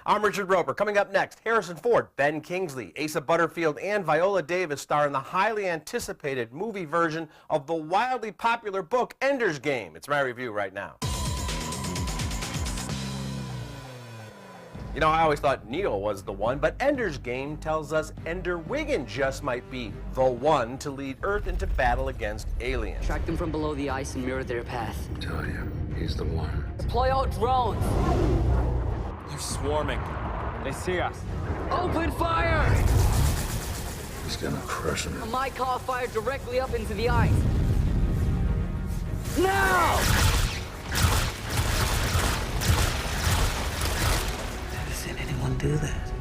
I'm Richard Roeper. Coming up next, Harrison Ford, Ben Kingsley, Asa Butterfield, and Viola Davis star in the highly anticipated movie version of the wildly popular book Ender's Game. It's my review right now. You know, I always thought Neo was the one, but Ender's Game tells us Ender Wiggin just might be the one to lead Earth into battle against aliens. Track them from below the ice and mirror their path. I tell you, he's the one. Deploy all drones. They're swarming. They see us. Open fire! He's gonna crush him. My car fired directly up into the ice. Now! Never seen anyone do that.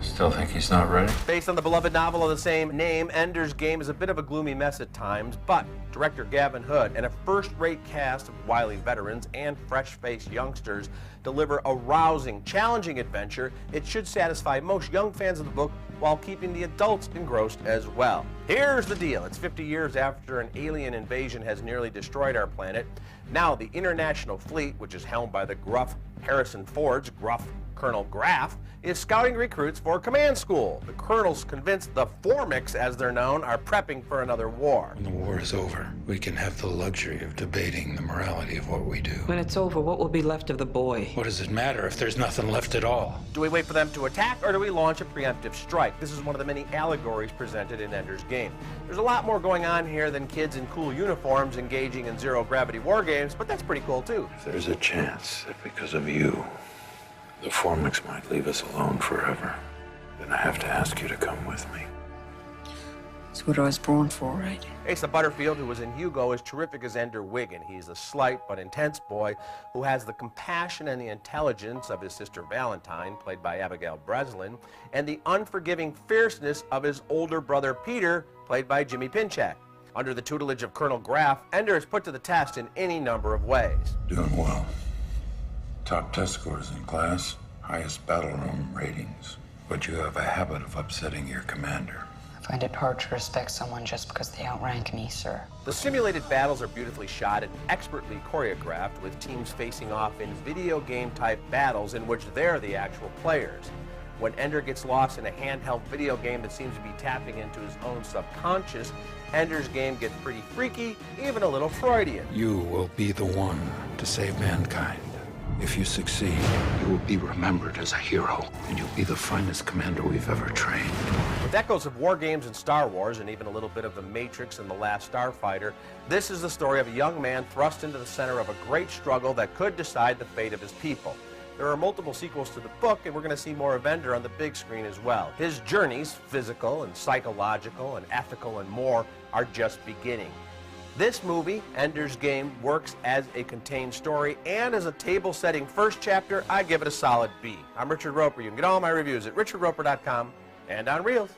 Still think he's not ready? Based on the beloved novel of the same name, Ender's Game is a bit of a gloomy mess at times, but director Gavin Hood and a first-rate cast of wily veterans and fresh-faced youngsters deliver a rousing, challenging adventure. It should satisfy most young fans of the book while keeping the adults engrossed as well. Here's the deal. It's 50 years after an alien invasion has nearly destroyed our planet. Now the International Fleet, which is helmed by the gruff Harrison Ford's gruff Colonel Graff, is scouting recruits for command school. The colonel's convinced the Formics, as they're known, are prepping for another war. When the war is over, we can have the luxury of debating the morality of what we do. When it's over, what will be left of the boy? What does it matter if there's nothing left at all? Do we wait for them to attack, or do we launch a preemptive strike? This is one of the many allegories presented in Ender's Game. There's a lot more going on here than kids in cool uniforms engaging in zero-gravity war games, but that's pretty cool, too. If there's a chance that because of you, the Formics might leave us alone forever, then I have to ask you to come with me. It's what I was born for, right? Asa Butterfield, who was in Hugo, is terrific as Ender Wiggin. He's a slight but intense boy who has the compassion and the intelligence of his sister Valentine, played by Abigail Breslin, and the unforgiving fierceness of his older brother Peter, played by Jimmy Pinchak. Under the tutelage of Colonel Graff, Ender is put to the test in any number of ways. Doing well. Top test scores in class, highest battle room ratings. But you have a habit of upsetting your commander. I find it hard to respect someone just because they outrank me, sir. The simulated battles are beautifully shot and expertly choreographed, with teams facing off in video game type battles in which they're the actual players. When Ender gets lost in a handheld video game that seems to be tapping into his own subconscious, Ender's Game gets pretty freaky, even a little Freudian. You will be the one to save mankind. If you succeed, you will be remembered as a hero, and you'll be the finest commander we've ever trained. With echoes of war games and Star Wars, and even a little bit of The Matrix and The Last Starfighter, this is the story of a young man thrust into the center of a great struggle that could decide the fate of his people. There are multiple sequels to the book, and we're going to see more of Ender on the big screen as well. His journeys, physical and psychological and ethical and more, are just beginning. This movie, Ender's Game, works as a contained story, and as a table-setting first chapter, I give it a solid B. I'm Richard Roeper. You can get all my reviews at richardroeper.com and on Reels.